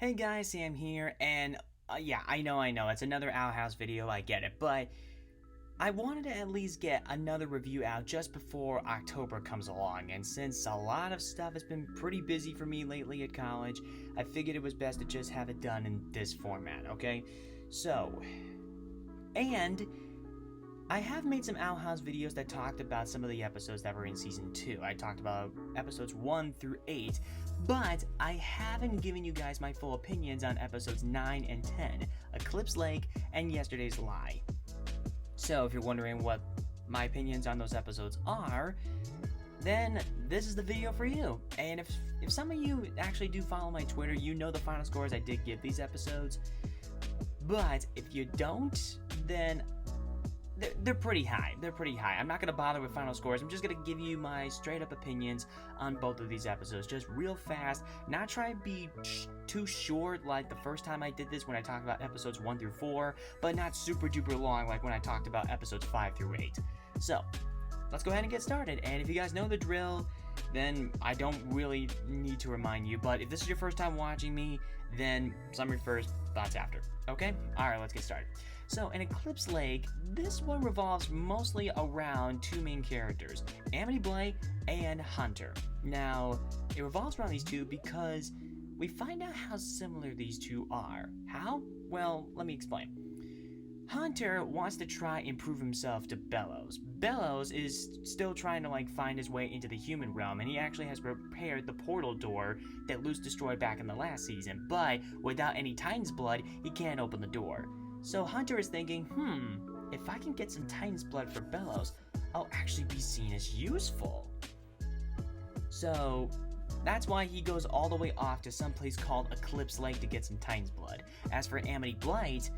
Hey guys, Sam here, and yeah, I know, it's another Owl House video, I get it, but I wanted to at least get another review out just before October comes along, and since a lot of stuff has been pretty busy for me lately at college, I figured it was best to just have it done in this format, okay? So, and I have made some Owl House videos that talked about some of the episodes that were in Season 2. I talked about episodes 1 through 8, but I haven't given you guys my full opinions on episodes 9 and 10, Eclipse Lake and Yesterday's Lie. So if you're wondering what my opinions on those episodes are, then this is the video for you. And if some of you actually do follow my Twitter, you know the final scores I did give these episodes. But if you don't, then they're pretty high. I'm not going to bother with final scores. I'm just going to give you my straight up opinions on both of these episodes, just real fast, not try to be too short like the first time I did this when I talked about episodes 1 through 4, but not super duper long like when I talked about episodes 5 through 8. So, let's go ahead and get started. And if you guys know the drill, then I don't really need to remind you, but if this is your first time watching me, then summary first, thoughts after. Okay? Alright, let's get started. So, in Eclipse Lake, this one revolves mostly around two main characters, Amity Blight and Hunter. Now, it revolves around these two because we find out how similar these two are. How? Well, let me explain. Hunter wants to try and prove himself to Bellows. Bellows is still trying to find his way into the human realm, and he actually has repaired the portal door that Luz destroyed back in the last season, but without any Titan's blood, he can't open the door. So Hunter is thinking, if I can get some Titan's blood for Bellows, I'll actually be seen as useful. So that's why he goes all the way off to some place called Eclipse Lake to get some Titan's blood. As for Amity Blight,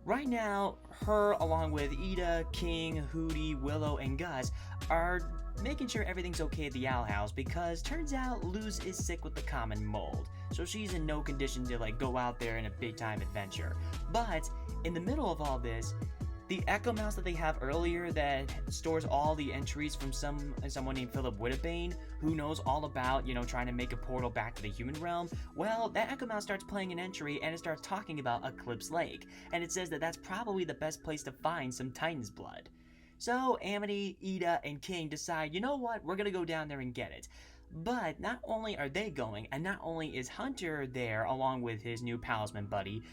right now, her along with Ida, King, Hootie, Willow, and Gus are making sure everything's okay at the Owl House because turns out Luz is sick with the common mold, so she's in no condition to go out there in a big time adventure. But in the middle of all this, the Echo Mouse that they have earlier that stores all the entries from someone named Philip Whittabane, who knows all about, trying to make a portal back to the human realm, well, that Echo Mouse starts playing an entry and it starts talking about Eclipse Lake, and it says that that's probably the best place to find some Titan's blood. So Amity, Ida, and King decide, you know what, we're gonna go down there and get it. But not only are they going, and not only is Hunter there along with his new palisman buddy,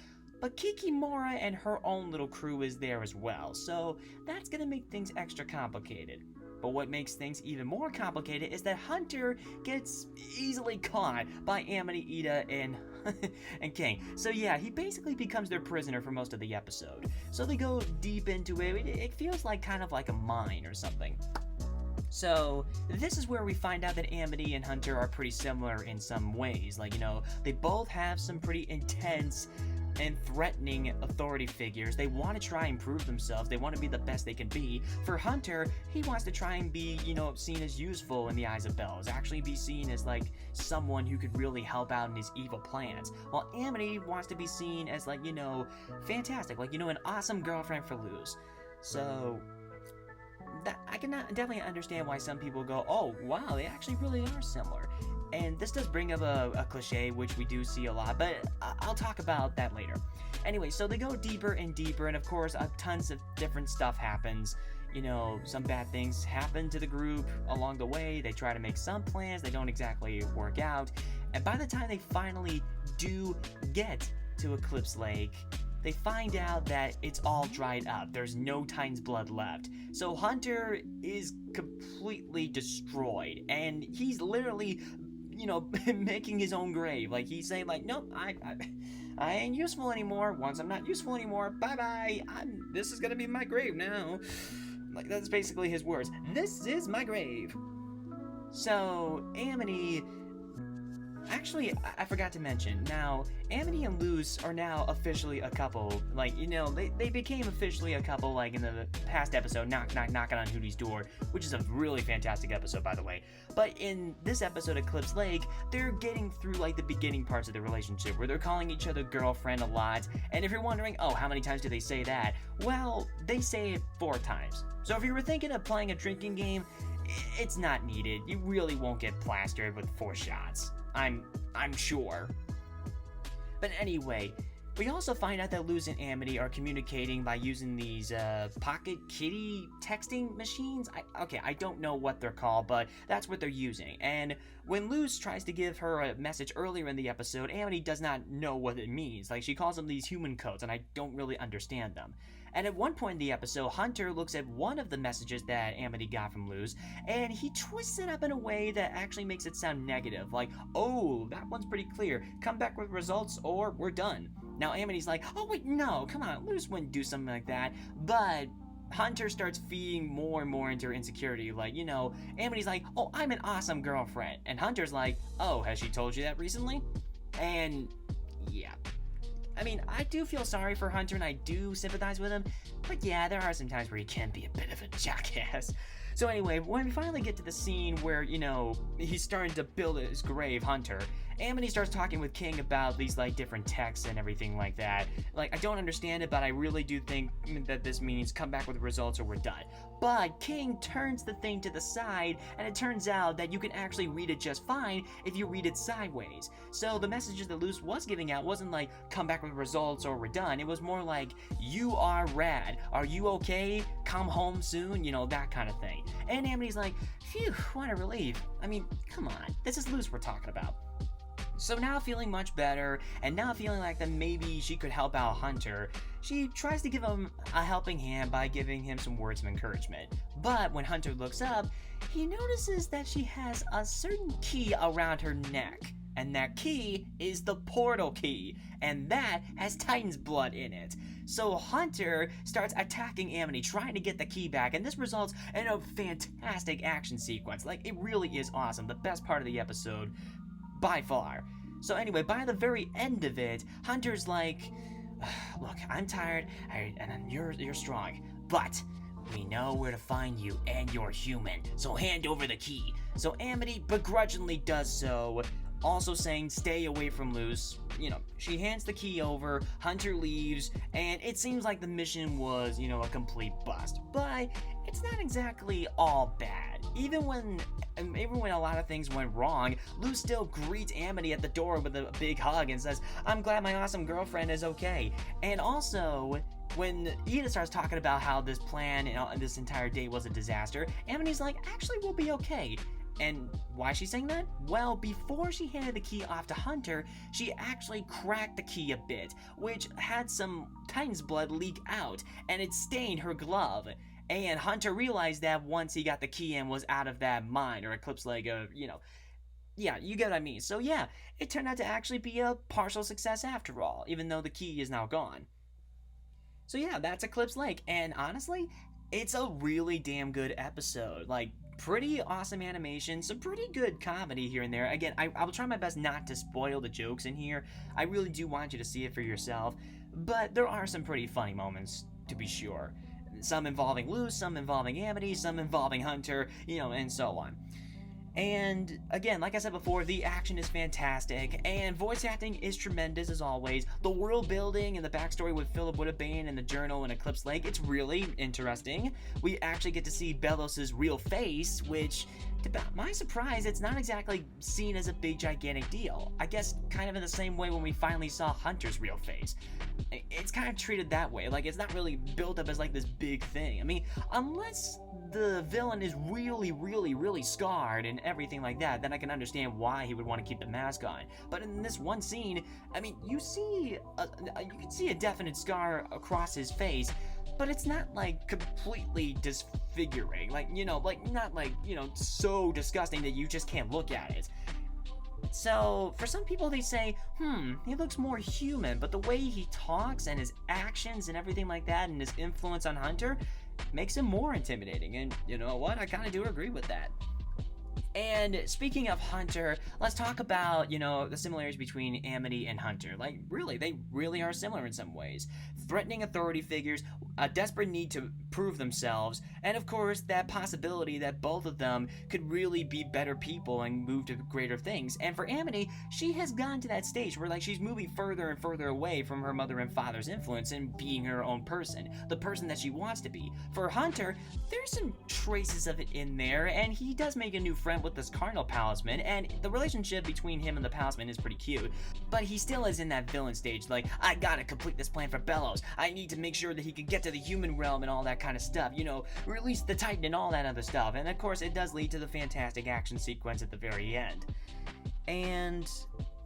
but Kikimora and her own little crew is there as well, so that's gonna make things extra complicated. But what makes things even more complicated is that Hunter gets easily caught by Amity, Ida, and King. So yeah, he basically becomes their prisoner for most of the episode. So they go deep into it. It feels kind of like a mine or something. So, this is where we find out that Amity and Hunter are pretty similar in some ways. They both have some pretty intense and threatening authority figures. They want to try and prove themselves. They want to be the best they can be. For Hunter, he wants to try and be, seen as useful in the eyes of Bellows. Actually be seen as, someone who could really help out in his evil plans. While Amity wants to be seen as, fantastic. An awesome girlfriend for Luz. So I can definitely understand why some people go, oh, wow, they actually really are similar. And this does bring up a cliche, which we do see a lot, but I'll talk about that later. Anyway, so they go deeper and deeper, and of course, tons of different stuff happens. Some bad things happen to the group along the way. They try to make some plans, they don't exactly work out. And by the time they finally do get to Eclipse Lake, they find out that it's all dried up. There's no Titan's blood left. So Hunter is completely destroyed, and he's literally, making his own grave. He's saying, nope, I ain't useful anymore. Once I'm not useful anymore, bye-bye. This is gonna be my grave now. That's basically his words. This is my grave. So, Amity... Actually, I forgot to mention, now, Amity and Luz are now officially a couple. They became officially a couple, in the past episode, Knocking on Hootie's Door, which is a really fantastic episode, by the way. But in this episode, Eclipse Lake, they're getting through, the beginning parts of the relationship, where they're calling each other girlfriend a lot. And if you're wondering, oh, how many times do they say that? Well, they say it 4 times. So if you were thinking of playing a drinking game, it's not needed. You really won't get plastered with 4 shots. I'm sure. But anyway, we also find out that Luz and Amity are communicating by using these pocket kitty texting machines. I don't know what they're called, but that's what they're using. And when Luz tries to give her a message earlier in the episode, Amity does not know what it means. Like, she calls them these human codes, and I don't really understand them. And at one point in the episode, Hunter looks at one of the messages that Amity got from Luz, and he twists it up in a way that actually makes it sound negative. Like, oh, that one's pretty clear. Come back with results or we're done. Now Amity's like, oh wait, no, come on, Luz wouldn't do something like that. But Hunter starts feeding more and more into her insecurity. Like, Amity's like, oh, I'm an awesome girlfriend. And Hunter's like, oh, has she told you that recently? And yeah. I mean, I do feel sorry for Hunter and I do sympathize with him, but yeah, there are some times where he can be a bit of a jackass. So anyway, when we finally get to the scene where, he's starting to build his grave, Hunter, Amity starts talking with King about these, different texts and everything like that. I don't understand it, but I really do think that this means come back with results or we're done. But King turns the thing to the side, and it turns out that you can actually read it just fine if you read it sideways. So the messages that Luz was giving out wasn't like, come back with results or we're done. It was more like, you are rad. Are you okay? Come home soon? That kind of thing. And Amity's like, phew, what a relief. I mean, come on. This is Luz we're talking about. So now feeling much better, and now feeling like that maybe she could help out Hunter, she tries to give him a helping hand by giving him some words of encouragement. But when Hunter looks up, he notices that she has a certain key around her neck. And that key is the portal key, and that has Titan's blood in it. So Hunter starts attacking Amity, trying to get the key back, and this results in a fantastic action sequence. It really is awesome. The best part of the episode, by far. So anyway, by the very end of it, Hunter's like, look, I'm tired, and you're strong, but we know where to find you, and you're human, so hand over the key. So Amity begrudgingly does so, also saying stay away from Luz. She hands the key over, Hunter leaves, and it seems like the mission was, a complete bust. But it's not exactly all bad. Even when a lot of things went wrong, Luz still greets Amity at the door with a big hug and says, I'm glad my awesome girlfriend is okay. And also, when Ida starts talking about how this plan and this entire day was a disaster, Amity's like, actually, we'll be okay. And why is she saying that? Well, before she handed the key off to Hunter, she actually cracked the key a bit, which had some Titan's blood leak out, and it stained her glove. And Hunter realized that once he got the key and was out of that mine, or Eclipse yeah, you get what I mean. So yeah, it turned out to actually be a partial success after all, even though the key is now gone. So yeah, that's Eclipse Lake, and honestly, it's a really damn good episode. Pretty awesome animation, some pretty good comedy here and there. Again, I will try my best not to spoil the jokes in here. I really do want you to see it for yourself, but there are some pretty funny moments, to be sure. Some involving Luz, some involving Amity, some involving Hunter, and so on. And again, like I said before, the action is fantastic, and voice acting is tremendous as always. The world building and the backstory with Philip Woodbane and the journal and Eclipse Lake, it's really interesting. We actually get to see Belos' real face, which, to my surprise, it's not exactly seen as a big gigantic deal. I guess kind of in the same way when we finally saw Hunter's real face. It's kind of treated that way, it's not really built up as this big thing. I mean, unless the villain is really, really, really scarred and everything like that, then I can understand why he would want to keep the mask on. But in this one scene, I mean, you can see a definite scar across his face, but it's not completely disfiguring, not so disgusting that you just can't look at it. So, for some people they say, he looks more human, but the way he talks and his actions and everything like that and his influence on Hunter makes him more intimidating, and you know what, I kind of do agree with that. And speaking of Hunter, let's talk about, the similarities between Amity and Hunter. Really, they really are similar in some ways. Threatening authority figures, a desperate need to prove themselves, and of course that possibility that both of them could really be better people and move to greater things. And for Amity, she has gotten to that stage where like she's moving further and further away from her mother and father's influence and being her own person, the person that she wants to be. For Hunter, there's some traces of it in there, and he does make a new friend with this Cardinal Palisman, and the relationship between him and the Palisman is pretty cute, but he still is in that villain stage, like, I gotta complete this plan for Bellows, I need to make sure that he can get to the human realm and all that kind of stuff, you know, release the Titan and all that other stuff. And of course it does lead to the fantastic action sequence at the very end. And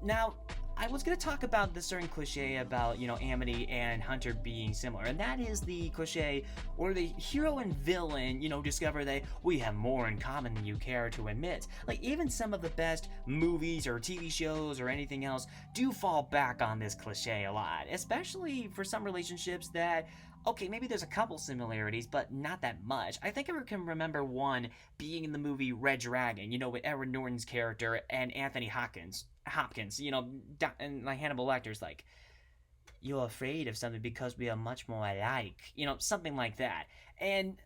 now I was going to talk about the certain cliche about, you know, Amity and Hunter being similar, and that is the cliche where the hero and villain, you know, discover that we have more in common than you care to admit. Like, even some of the best movies or TV shows or anything else do fall back on this cliche a lot, especially for some relationships that, okay, maybe there's a couple similarities, but not that much. I think I can remember one being in the movie Red Dragon, you know, with Edward Norton's character and Anthony Hopkins, you know, and like Hannibal Lecter's like, you're afraid of something because we are much more alike, you know, something like that. And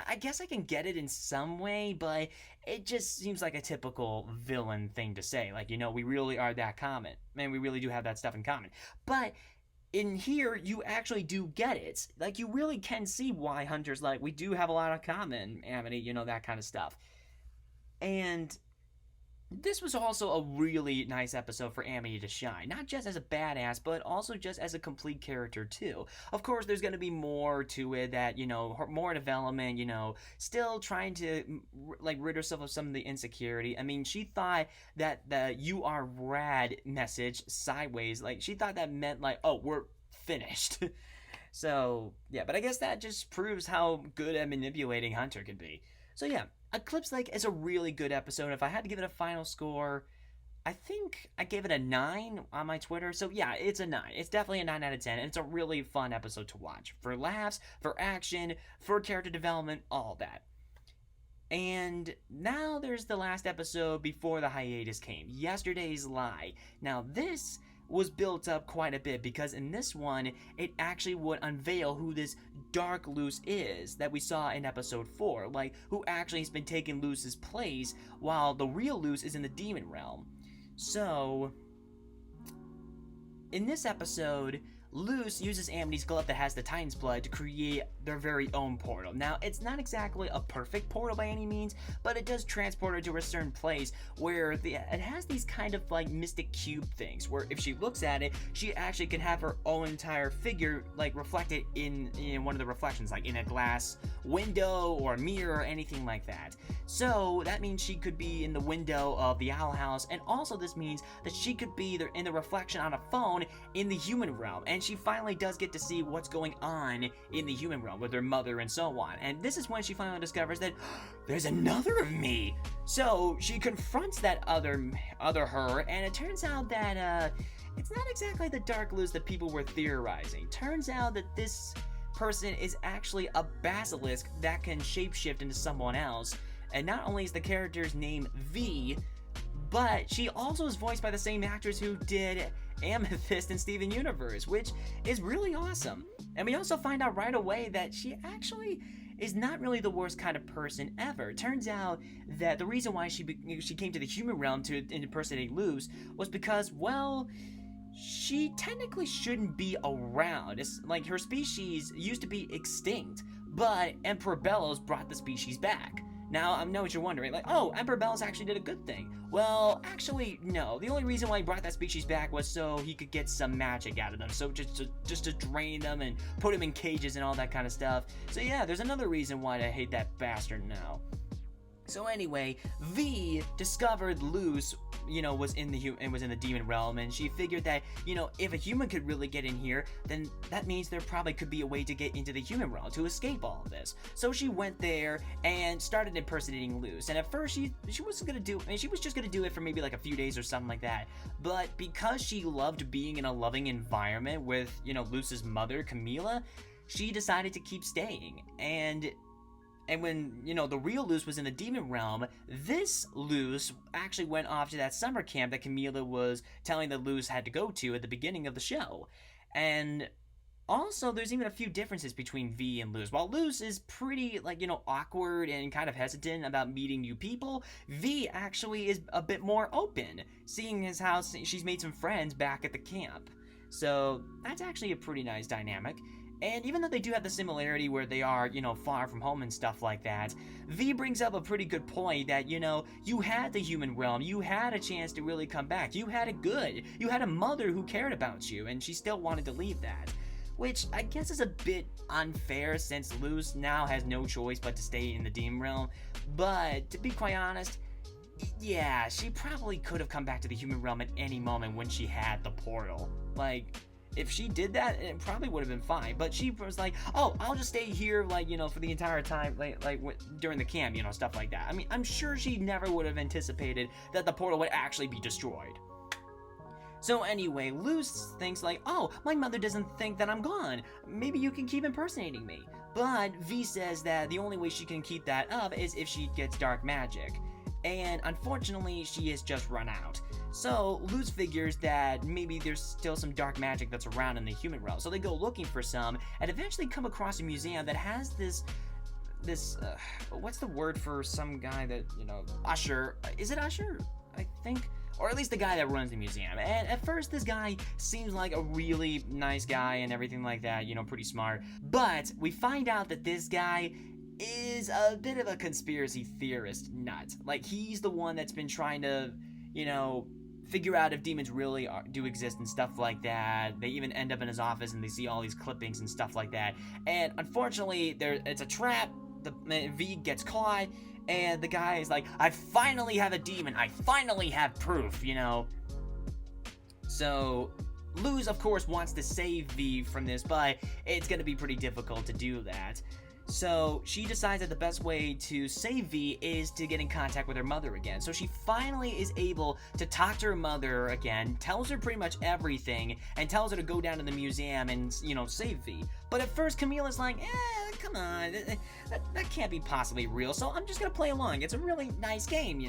I guess I can get it in some way, but it just seems like a typical villain thing to say. Like, you know, we really are that common. Man, we really do have that stuff in common. But in here, you actually do get it. Like, you really can see why Hunter's like, we do have a lot of common, Amity, you know, that kind of stuff. And this was also a really nice episode for Amity to shine, not just as a badass, but also just as a complete character too. Of course, there's going to be more to it, that, you know, more development, you know, still trying to, like, rid herself of some of the insecurity. I mean, she thought that the "you are rad" message sideways, like, she thought that meant, like, oh, we're finished. So, yeah, but I guess that just proves how good at manipulating Hunter could be. So, yeah, Eclipse Lake is a really good episode. If I had to give it a final score, I think I gave it a 9 on my Twitter. So yeah, it's a 9. It's definitely a 9 out of 10, and it's a really fun episode to watch. For laughs, for action, for character development, all that. And now there's the last episode before the hiatus came, Yesterday's Lie. Now this was built up quite a bit, because in this one, it actually would unveil who this Dark Luce is that we saw in episode 4, like, who actually has been taking Luce's place, while the real Luce is in the demon realm. So, in this episode, Luce uses Amity's glove that has the Titan's blood to create their very own portal. Now, it's not exactly a perfect portal by any means, but it does transport her to a certain place where it has these kind of like mystic cube things, where if she looks at it, she actually can have her own entire figure like reflected in one of the reflections, like in a glass window or a mirror or anything like that. So that means she could be in the window of the Owl House, and also this means that she could be in the reflection on a phone in the human realm, and she finally does get to see what's going on in the human realm with her mother and so on. And this is when she finally discovers that there's another of me. So she confronts that other her, and it turns out that it's not exactly the Dark Luce that people were theorizing. Turns out that this person is actually a basilisk that can shapeshift into someone else. And not only is the character's name V, but she also is voiced by the same actress who did Amethyst in Steven Universe, which is really awesome. And we also find out right away that she actually is not really the worst kind of person ever. It turns out that the reason why she came to the human realm to impersonate Luce was because, well, she technically shouldn't be around. It's like her species used to be extinct, but Emperor Bellows brought the species back. Now, I know what you're wondering, like, oh, Emperor Bellows actually did a good thing. Well, actually, no. The only reason why he brought that species back was so he could get some magic out of them. So just to drain them and put them in cages and all that kind of stuff. So yeah, there's another reason why I hate that bastard now. So anyway, V discovered Luce, you know, was in the demon realm, and she figured that, you know, if a human could really get in here, then that means there probably could be a way to get into the human realm to escape all of this. So she went there and started impersonating Luce. And at first she was just gonna do it for maybe like a few days or something like that. But because she loved being in a loving environment with, you know, Luce's mother, Camila, she decided to keep staying. And when, you know, the real Luce was in the demon realm, this Luce actually went off to that summer camp that Camila was telling that Luce had to go to at the beginning of the show. And Also, there's even a few differences between V and Luz. While Luz is pretty, like, awkward and kind of hesitant about meeting new people, V actually is a bit more open, seeing as how she's made some friends back at the camp. So, that's actually a pretty nice dynamic. And even though they do have the similarity where they are, far from home and stuff like that, V brings up a pretty good point that, you had the human realm, you had a chance to really come back, you had it good, you had a mother who cared about you, and she still wanted to leave that. Which I guess is a bit unfair since Luz now has no choice but to stay in the demon realm. But to be quite honest, yeah, she probably could have come back to the human realm at any moment when she had the portal. Like, if she did that, it probably would have been fine. But she was like, oh, I'll just stay here, like, for the entire time, like during the camp, stuff like that. I mean, I'm sure she never would have anticipated that the portal would actually be destroyed. So anyway, Luz thinks like, oh, my mother doesn't think that I'm gone. Maybe you can keep impersonating me. But V says that the only way she can keep that up is if she gets dark magic. And unfortunately, she has just run out. So Luz figures that maybe there's still some dark magic that's around in the human realm. So they go looking for some and eventually come across a museum that has this what's the word for some guy that, Usher. Is it Usher? I think. Or at least the guy that runs the museum. And at first, this guy seems like a really nice guy and everything like that, pretty smart. But we find out that this guy is a bit of a conspiracy theorist nut. Like, he's the one that's been trying to, figure out if demons really do exist and stuff like that. They even end up in his office and they see all these clippings and stuff like that. And unfortunately, it's a trap. The V gets caught. And the guy is like, I finally have a demon. I finally have proof, So, Luz, of course, wants to save V from this, but it's going to be pretty difficult to do that. So, she decides that the best way to save V is to get in contact with her mother again. So, she finally is able to talk to her mother again, tells her pretty much everything, and tells her to go down to the museum and, save V. But at first, Camilla's like, come on, that can't be possibly real, so I'm just gonna play along. It's a really nice game,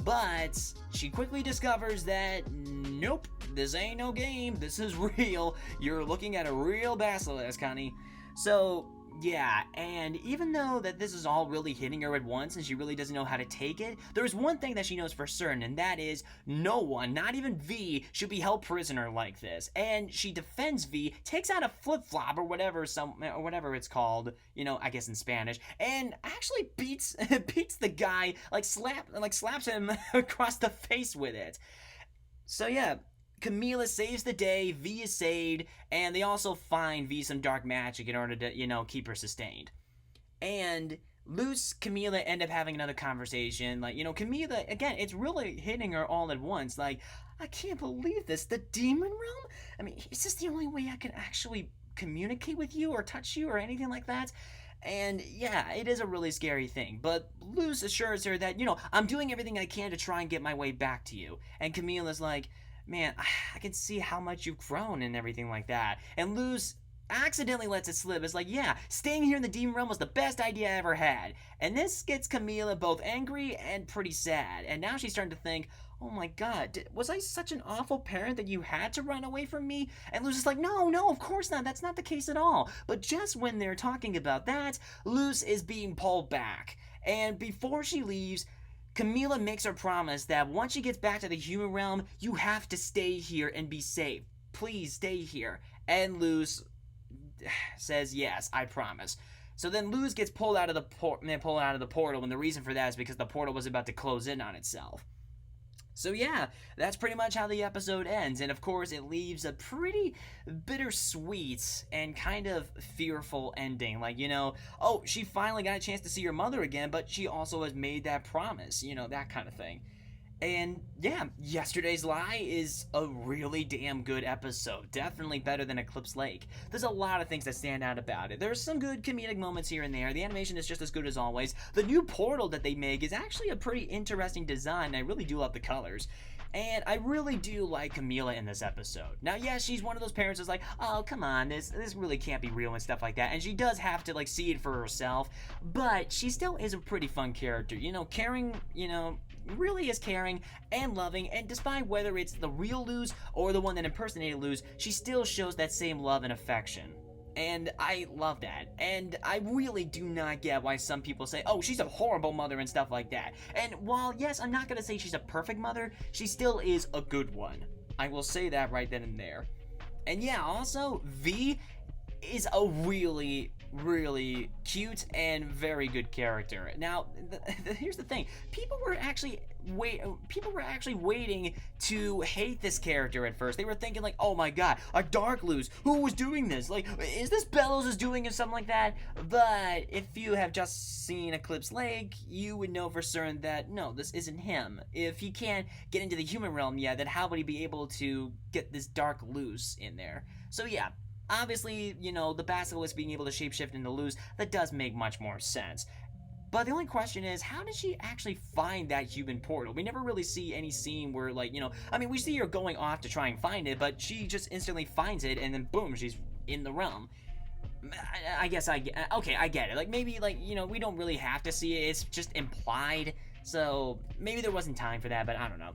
But she quickly discovers that, nope, this ain't no game, this is real. You're looking at a real basilisk, honey. So, yeah, and even though that this is all really hitting her at once and she really doesn't know how to take it, there's one thing that she knows for certain, and that is no one, not even V, should be held prisoner like this. And she defends V, takes out a flip-flop or whatever it's called, I guess in Spanish, and actually beats the guy, slaps him across the face with it. So yeah, Camila saves the day, V is saved, and they also find V some dark magic in order to, keep her sustained. And Luz, Camila end up having another conversation. Like, Camila, again, it's really hitting her all at once. Like, I can't believe this. The demon realm? I mean, is this the only way I can actually communicate with you or touch you or anything like that? And yeah, it is a really scary thing. But Luz assures her that, I'm doing everything I can to try and get my way back to you. And Camila's like, man, I can see how much you've grown and everything like that. And Luz accidentally lets it slip. It's like, yeah, staying here in the demon realm was the best idea I ever had. And this gets Camila both angry and pretty sad. And now she's starting to think, oh my god, was I such an awful parent that you had to run away from me? And Luz is like, no, of course not. That's not the case at all. But just when they're talking about that, Luz is being pulled back. And before she leaves, Camila makes her promise that once she gets back to the human realm, you have to stay here and be safe. Please stay here. And Luz says, yes, I promise. So then Luz gets pulled out of the portal, and the reason for that is because the portal was about to close in on itself. So yeah, that's pretty much how the episode ends, and of course it leaves a pretty bittersweet and kind of fearful ending. Like, oh, she finally got a chance to see her mother again, but she also has made that promise, that kind of thing. And yeah, Yesterday's Lie is a really damn good episode. Definitely better than Eclipse Lake. There's a lot of things that stand out about it. There's some good comedic moments here and there. The animation is just as good as always. The new portal that they make is actually a pretty interesting design. I really do love the colors. And I really do like Camila in this episode. Now, yes, she's one of those parents that's like, oh, come on, this really can't be real and stuff like that. And she does have to, see it for herself. But she still is a pretty fun character. Caring, really is caring and loving, and despite whether it's the real Luz or the one that impersonated Luz, she still shows that same love and affection. And I love that. And I really do not get why some people say, oh, she's a horrible mother and stuff like that. And while, yes, I'm not going to say she's a perfect mother, she still is a good one. I will say that right then and there. And yeah, also, V is a really cute and very good character. Now, here's the thing. People were actually waiting to hate this character at first. They were thinking like, oh my god, a Dark Luz, who was doing this? Like, is this Bellows is doing it, something like that? But if you have just seen Eclipse Lake, you would know for certain that, no, this isn't him. If he can't get into the human realm yet, then how would he be able to get this Dark Luz in there? So yeah, obviously, you know, the Basilisk being able to shapeshift into Luz, that does make much more sense. But the only question is, how did she actually find that human portal? We never really see any scene where, like, you know, I mean, we see her going off to try and find it, but she just instantly finds it, and then boom, she's in the realm. I guess okay, I get it. Like, maybe, like, you know, we don't really have to see it, it's just implied, so maybe there wasn't time for that, but I don't know.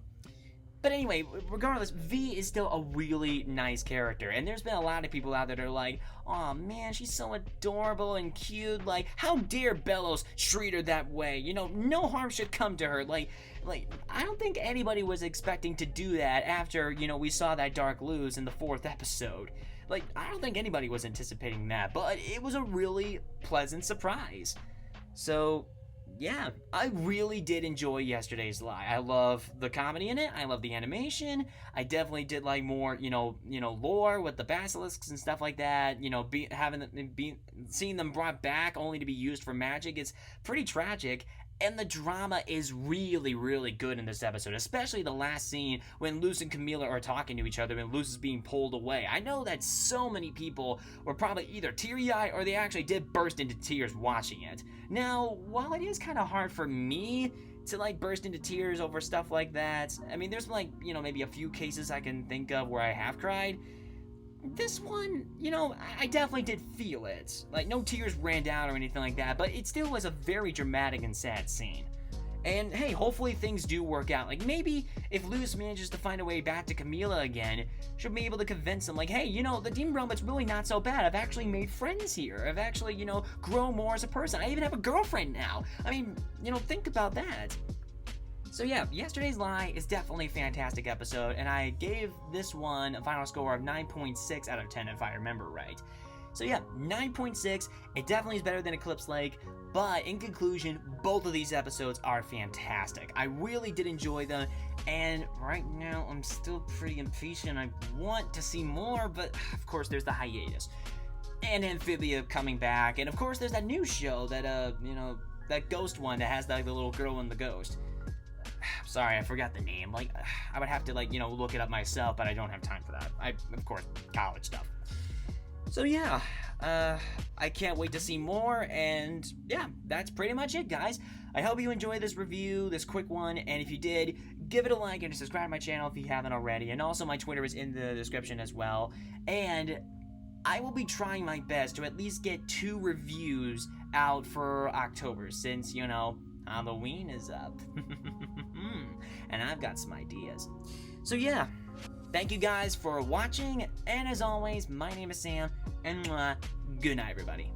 But anyway, regardless, V is still a really nice character, and there's been a lot of people out there that are like, oh man, she's so adorable and cute, like, how dare Bellows treat her that way, you know, no harm should come to her, like, I don't think anybody was expecting to do that after, you know, we saw that Dark Luz in the 4th episode. Like, I don't think anybody was anticipating that, but it was a really pleasant surprise. So, yeah, I really did enjoy yesterday's Lie. I love the comedy in it. I love the animation. I definitely did like more, you know, lore with the basilisks and stuff like that. You know, seeing them brought back only to be used for magic is pretty tragic. And the drama is really good in this episode, especially the last scene when Luz and Camila are talking to each other and Luz is being pulled away. I know that so many people were probably either teary-eyed or they actually did burst into tears watching it. Now, while it is kind of hard for me to, like, burst into tears over stuff like that, I mean, there's, like, you know, maybe a few cases I can think of where I have cried. This one, you know, I definitely did feel it. Like, no tears ran down or anything like that, but it still was a very dramatic and sad scene. And hey, hopefully things do work out. Like, maybe if Luz manages to find a way back to Camila again, she'll be able to convince him, like, hey, you know, the Demon Realm, it's really not so bad. I've actually made friends here. I've actually, you know, grown more as a person. I even have a girlfriend now. I mean, you know, think about that. So yeah, yesterday's Lie is definitely a fantastic episode, and I gave this one a final score of 9.6 out of 10 if I remember right. So yeah, 9.6, it definitely is better than Eclipse Lake, but in conclusion, both of these episodes are fantastic. I really did enjoy them, and right now I'm still pretty impatient. I want to see more, but of course there's the hiatus. And Amphibia coming back, and of course there's that new show that, you know, that ghost one that has, like, the little girl and the ghost. Sorry, I forgot the name. Like, I would have to, like, you know, look it up myself, but I don't have time for that. Of course, college stuff. So yeah, I can't wait to see more, and yeah, that's pretty much it, guys. I hope you enjoyed this review, this quick one, and if you did, give it a like and subscribe to my channel if you haven't already, and also my Twitter is in the description as well, and I will be trying my best to at least get 2 reviews out for October, since, you know, Halloween is up. And I've got some ideas. So yeah, thank you guys for watching, and as always, my name is Sam, and good night, everybody.